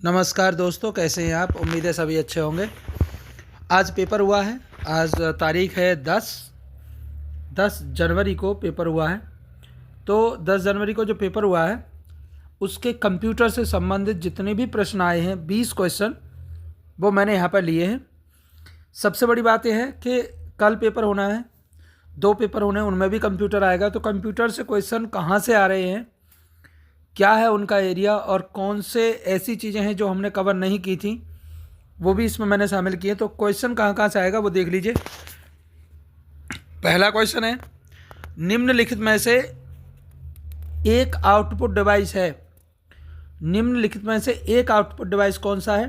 नमस्कार दोस्तों, कैसे हैं आप। उम्मीद है सभी अच्छे होंगे। आज पेपर हुआ है। आज तारीख है 10 जनवरी को पेपर हुआ है। तो 10 जनवरी को जो पेपर हुआ है उसके कंप्यूटर से संबंधित जितने भी प्रश्न आए हैं 20 क्वेश्चन वो मैंने यहाँ पर लिए हैं। सबसे बड़ी बात यह है कि कल पेपर होना है, 2 पेपर होने हैं, उनमें भी कंप्यूटर आएगा। तो कंप्यूटर से क्वेश्चन कहाँ से आ रहे हैं, क्या है उनका एरिया और कौन से ऐसी चीज़ें हैं जो हमने कवर नहीं की थी वो भी इसमें मैंने शामिल किए। तो क्वेश्चन कहाँ कहाँ से आएगा वो देख लीजिए। पहला क्वेश्चन है, निम्नलिखित में से एक आउटपुट डिवाइस है। निम्नलिखित में से एक आउटपुट डिवाइस कौन सा है।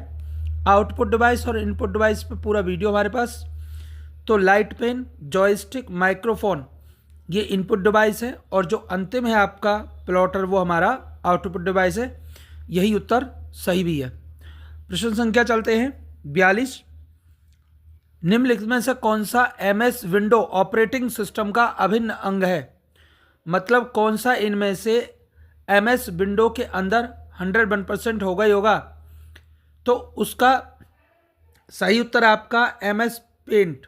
आउटपुट डिवाइस और इनपुट डिवाइस पे पूरा वीडियो हमारे पास। तो लाइट पेन, जॉयस्टिक, माइक्रोफोन ये इनपुट डिवाइस है और जो अंतिम है आपका प्लॉटर वो हमारा आउटपुट डिवाइस है। यही उत्तर सही भी है। प्रश्न संख्या चलते हैं 42। निम्नलिखित में से कौन सा MS विंडो ऑपरेटिंग सिस्टम का अभिन्न अंग है। मतलब कौन सा इनमें से MS विंडो के अंदर 101% होगा ही होगा। तो उसका सही उत्तर आपका MS पेंट।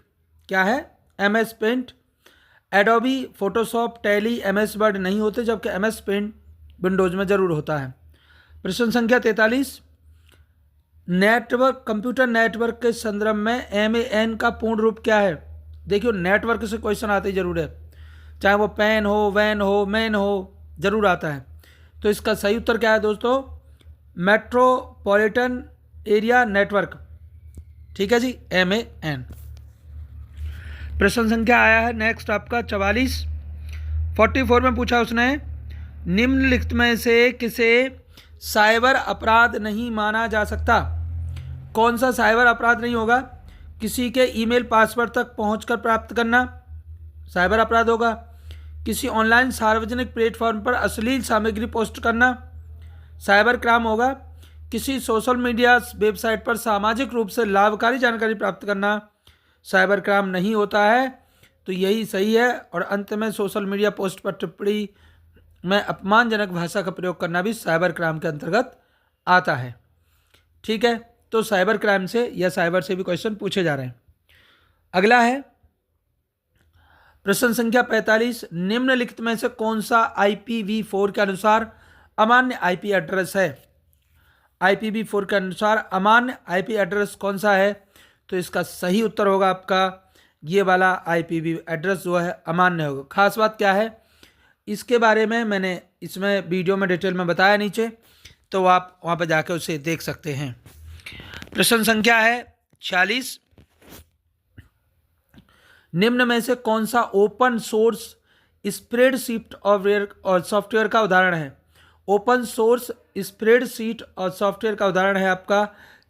क्या है? MS paint. Adobe, Photoshop, Tally, MS Word नहीं होते, जबकि MS पेंट विंडोज में ज़रूर होता है। प्रश्न संख्या 43। नेटवर्क, कंप्यूटर नेटवर्क के संदर्भ में MAN का पूर्ण रूप क्या है। देखियो, नेटवर्क से क्वेश्चन आते ही जरूर है, चाहे वो पैन हो, वैन हो, मैन हो, जरूर आता है। तो इसका सही उत्तर क्या है दोस्तों? Metropolitan area network. ठीक है जी, MAN। प्रश्न संख्या आया है नेक्स्ट आपका 44 में पूछा उसने, निम्नलिखित में से किसे साइबर अपराध नहीं माना जा सकता। कौन सा साइबर अपराध नहीं होगा? किसी के ईमेल पासवर्ड तक पहुंचकर प्राप्त करना साइबर अपराध होगा। किसी ऑनलाइन सार्वजनिक प्लेटफॉर्म पर अश्लील सामग्री पोस्ट करना साइबर क्राइम होगा। किसी सोशल मीडिया वेबसाइट पर सामाजिक रूप से लाभकारी जानकारी प्राप्त करना साइबर क्राइम नहीं होता है। तो यही सही है। और अंत में सोशल मीडिया पोस्ट पर टिप्पणी में अपमानजनक भाषा का प्रयोग करना भी साइबर क्राइम के अंतर्गत आता है। ठीक है, तो साइबर क्राइम से या साइबर से भी क्वेश्चन पूछे जा रहे हैं। अगला है प्रश्न संख्या 45। निम्नलिखित में से कौन सा IPv4 के अनुसार अमान्य IP एड्रेस है। IPv4 के अनुसार अमान्य IP एड्रेस कौन सा है? तो इसका सही उत्तर होगा आपका ये वाला IPv एड्रेस जो है अमान्य होगा। खास बात क्या है इसके बारे में मैंने इसमें वीडियो में डिटेल में बताया नीचे, तो आप वहाँ पर जाकर उसे देख सकते हैं। प्रश्न संख्या है 46। निम्न में से कौन सा ओपन सोर्स स्प्रेडशीट और सॉफ्टवेयर का उदाहरण है। ओपन सोर्स स्प्रेडशीट और सॉफ्टवेयर का उदाहरण है आपका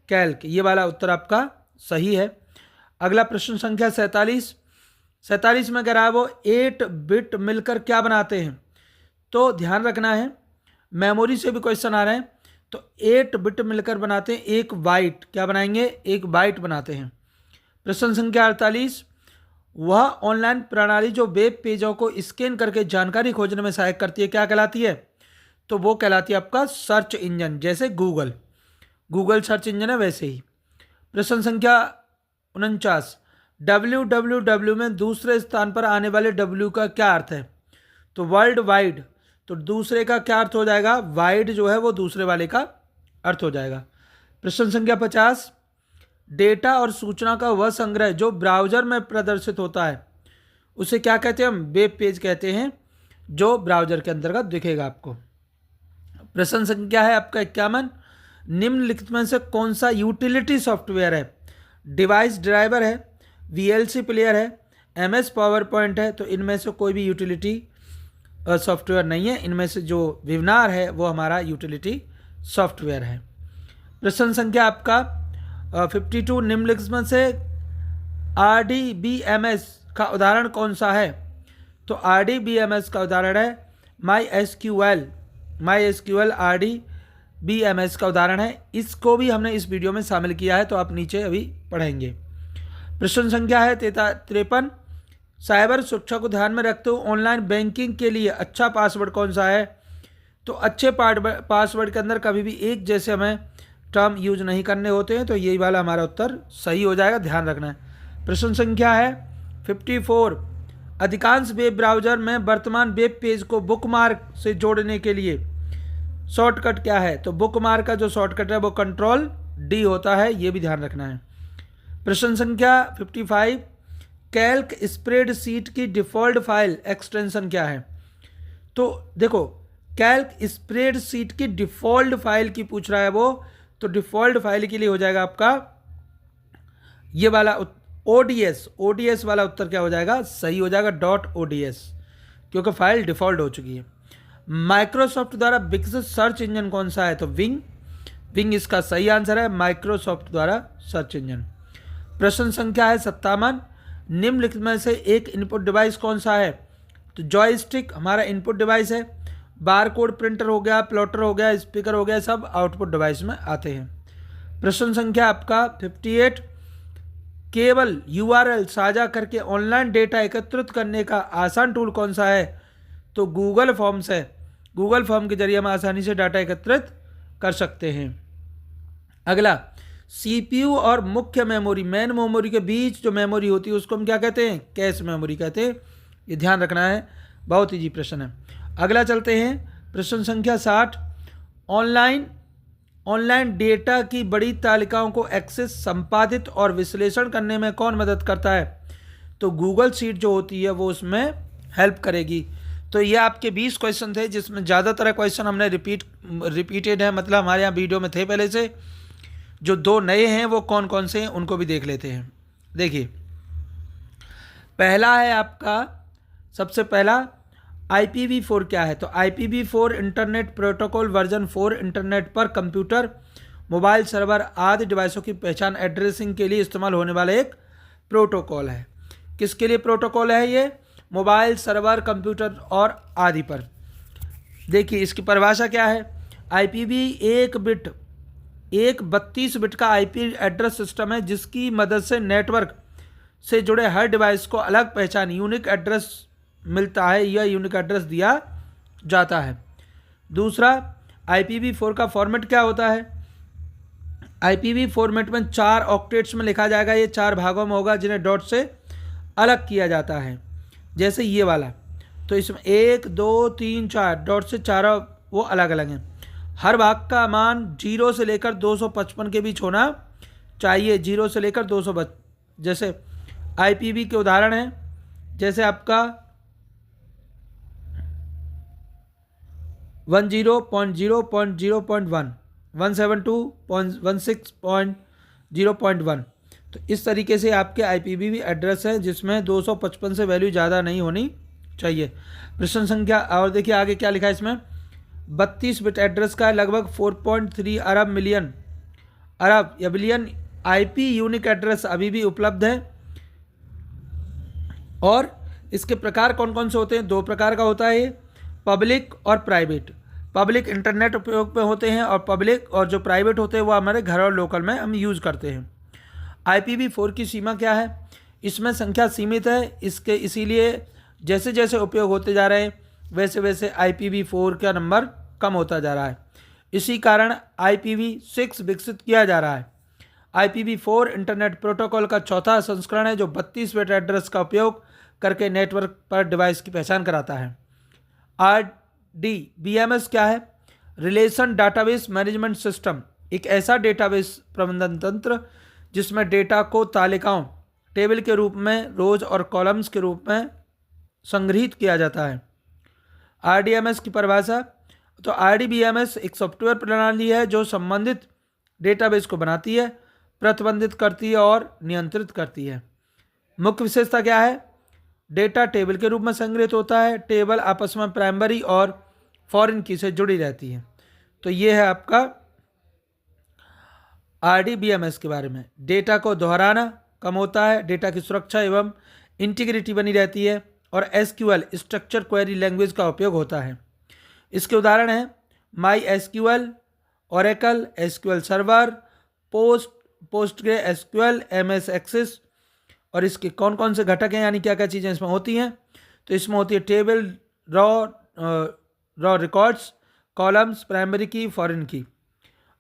कैल्क। ये वाला उत्तर आपका सही है। अगला प्रश्न संख्या 47 में कह रहा है वो 8 बिट मिलकर क्या बनाते हैं। तो ध्यान रखना है, मेमोरी से भी क्वेश्चन आ रहे हैं। तो 8 बिट मिलकर बनाते हैं एक बाइट। क्या बनाएंगे? एक बाइट बनाते हैं। प्रश्न संख्या 48। वह ऑनलाइन प्रणाली जो वेब पेजों को स्कैन करके जानकारी खोजने में सहायक करती है क्या कहलाती है। तो वो कहलाती है आपका सर्च इंजन। जैसे गूगल सर्च इंजन है वैसे ही। प्रश्न संख्या 49। www में दूसरे स्थान पर आने वाले W का क्या अर्थ है। तो वर्ल्ड वाइड। तो दूसरे का क्या अर्थ हो जाएगा? वाइड जो है वो दूसरे वाले का अर्थ हो जाएगा। प्रश्न संख्या 50। डेटा और सूचना का वह संग्रह जो ब्राउज़र में प्रदर्शित होता है उसे क्या कहते हैं? हम वेब पेज कहते हैं, जो ब्राउज़र के अंतर्गत दिखेगा आपको। प्रश्न संख्या है आपका 51। निम्नलिखित में से कौन सा यूटिलिटी सॉफ्टवेयर है। डिवाइस ड्राइवर है, VLC प्लेयर है, MS पावर पॉइंट है। तो इनमें से कोई भी यूटिलिटी सॉफ्टवेयर नहीं है। इनमें से जो विवनार है वो हमारा यूटिलिटी सॉफ्टवेयर है। प्रश्न संख्या आपका 52। निम्नलिखित में से RDBMS का उदाहरण कौन सा है। तो RDBMS का उदाहरण है MySQL RDBMS का उदाहरण है। इसको भी हमने इस वीडियो में शामिल किया है, तो आप नीचे अभी पढ़ेंगे। प्रश्न संख्या है 53। साइबर सुरक्षा को ध्यान में रखते हुए ऑनलाइन बैंकिंग के लिए अच्छा पासवर्ड कौन सा है। तो अच्छे पासवर्ड के अंदर कभी भी एक जैसे हमें टर्म यूज नहीं करने होते हैं, तो यही वाला हमारा उत्तर सही हो जाएगा, ध्यान रखना है। प्रश्न संख्या है 54। अधिकांश वेब ब्राउज़र में वर्तमान वेब पेज को बुकमार्क से जोड़ने के लिए शॉर्टकट क्या है? तो बुकमार्क का जो शॉर्टकट है वो Ctrl+D होता है, ये भी ध्यान रखना है। प्रश्न संख्या 55। कैल्क स्प्रेडशीट की डिफ़ॉल्ट फाइल एक्सटेंशन क्या है? तो देखो, कैल्क स्प्रेडशीट की डिफ़ॉल्ट फाइल की पूछ रहा है वो, तो डिफ़ॉल्ट फाइल के लिए हो जाएगा आपका ये वाला ओडीएस वाला उत्तर क्या हो जाएगा? सही हो जाएगा .ods, क्योंकि फाइल डिफ़ॉल्ट हो चुकी है। माइक्रोसॉफ्ट द्वारा विकसित सर्च इंजन कौन सा है? तो विंग इसका सही आंसर है, माइक्रोसॉफ्ट द्वारा सर्च इंजन। प्रश्न संख्या है 57। निम्नलिखित में से एक इनपुट डिवाइस कौन सा है? तो जॉयस्टिक हमारा इनपुट डिवाइस है, बारकोड प्रिंटर हो गया, प्लॉटर हो गया, स्पीकर हो गया, सब आउटपुट डिवाइस में आते हैं। प्रश्न संख्या आपका 58। केवल यूआरएल साझा करके ऑनलाइन डेटा एकत्रित करने का आसान टूल कौन सा है? तो गूगल फॉर्म्स है। गूगल फॉर्म के जरिए हम आसानी से डाटा एकत्रित कर सकते हैं। अगला, सीपीयू और मुख्य मेमोरी मेन मेमोरी के बीच जो मेमोरी होती है उसको हम क्या कहते हैं? कैश मेमोरी कहते हैं, ये ध्यान रखना है, बहुत इजी प्रश्न है। अगला चलते हैं, प्रश्न संख्या 60। ऑनलाइन डेटा की बड़ी तालिकाओं को एक्सेस, संपादित और विश्लेषण करने में कौन मदद करता है? तो गूगल शीट जो होती है वो उसमें हेल्प करेगी। तो ये आपके 20 क्वेश्चन थे, जिसमें ज़्यादातर क्वेश्चन हमने रिपीटेड है, मतलब हमारे यहाँ वीडियो में थे पहले से। जो 2 नए हैं वो कौन कौन से हैं उनको भी देख लेते हैं। देखिए, पहला है आपका, सबसे पहला IPv4 क्या है? तो IPv4 internet protocol version 4 internet पर कंप्यूटर, मोबाइल सर्वर आदि डिवाइसों की पहचान एड्रेसिंग के लिए इस्तेमाल होने वाला एक प्रोटोकॉल है। किसके लिए प्रोटोकॉल है ये? मोबाइल सर्वर, कंप्यूटर और आदि पर। देखिए, इसकी परिभाषा क्या है? IPv1 एक 32 बिट का IP एड्रेस सिस्टम है, जिसकी मदद से नेटवर्क से जुड़े हर डिवाइस को अलग पहचान यूनिक एड्रेस मिलता है या यूनिक एड्रेस दिया जाता है। दूसरा, IPv4 का फॉर्मेट क्या होता है? IPv फॉर्मेट में 4 ऑक्टेट्स में लिखा जाएगा, ये 4 भागों में होगा जिन्हें डॉट से अलग किया जाता है, जैसे ये वाला। तो इसमें 1 2 3 4 डॉट से 4 वो अलग अलग हैं। हर भाग का मान 0 से लेकर 255 के बीच होना चाहिए, 0 से लेकर 255। जैसे IPv के उदाहरण हैं, जैसे आपका 10.0.0.1, 172.16.0.1। तो इस तरीके से आपके IPv एड्रेस है, जिसमें 255 से वैल्यू ज़्यादा नहीं होनी चाहिए। प्रश्न संख्या, और देखिए आगे क्या लिखा है इसमें, 32 बिट एड्रेस का लगभग 4.3 अरब या बिलियन IP यूनिक एड्रेस अभी भी उपलब्ध है। और इसके प्रकार कौन कौन से होते हैं? 2 प्रकार का होता है, पब्लिक और प्राइवेट। पब्लिक इंटरनेट उपयोग में होते हैं, और पब्लिक और जो प्राइवेट होते हैं वो हमारे घर और लोकल में हम यूज़ करते हैं। IPv4 की सीमा क्या है? इसमें संख्या सीमित है, इसके इसीलिए जैसे जैसे उपयोग होते जा रहे हैं वैसे वैसे IPv4 का नंबर कम होता जा रहा है। इसी कारण IPv6 विकसित किया जा रहा है। IPv4 इंटरनेट प्रोटोकॉल का चौथा संस्करण है, जो 32 बिट एड्रेस का उपयोग करके नेटवर्क पर डिवाइस की पहचान कराता है। RDBMS क्या है? रिलेशन डाटाबेस मैनेजमेंट सिस्टम, एक ऐसा डेटाबेस प्रबंधन तंत्र जिसमें डेटा को तालिकाओं, टेबल के रूप में, रोज और कॉलम्स के रूप में संग्रहित किया जाता है। RDMS की परिभाषा, तो RDBMS एक सॉफ्टवेयर प्रणाली है जो संबंधित डेटाबेस को बनाती है, प्रतिबंधित करती है और नियंत्रित करती है। मुख्य विशेषता क्या है? डेटा टेबल के रूप में संग्रहित होता है, टेबल आपस में प्राइमरी और फॉरेन की से जुड़ी रहती है। तो ये है आपका RDBMS के बारे में। डेटा को दोहराना कम होता है, डेटा की सुरक्षा एवं इंटीग्रिटी बनी रहती है, और SQL स्ट्रक्चर क्वेरी लैंग्वेज का उपयोग होता है। इसके उदाहरण हैं MySQL, Oracle, SQL server, PostgreSQL, MS Access। और इसके कौन कौन से घटक हैं, यानी क्या क्या चीज़ें इसमें होती हैं? तो इसमें होती है table, raw records, columns, primary की, फॉरेन की।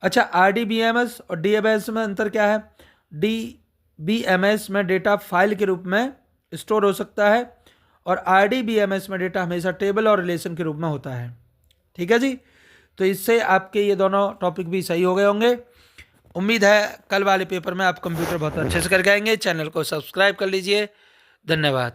अच्छा, RDBMS और DBMS में अंतर क्या है? DBMS में डेटा फाइल के रूप में स्टोर हो सकता है और RDBMS में डेटा हमेशा टेबल और रिलेशन के रूप में होता है। ठीक है जी, तो इससे आपके ये दोनों टॉपिक भी सही हो गए होंगे। उम्मीद है कल वाले पेपर में आप कंप्यूटर बहुत अच्छे से करके आएंगे। चैनल को सब्सक्राइब कर लीजिए। धन्यवाद।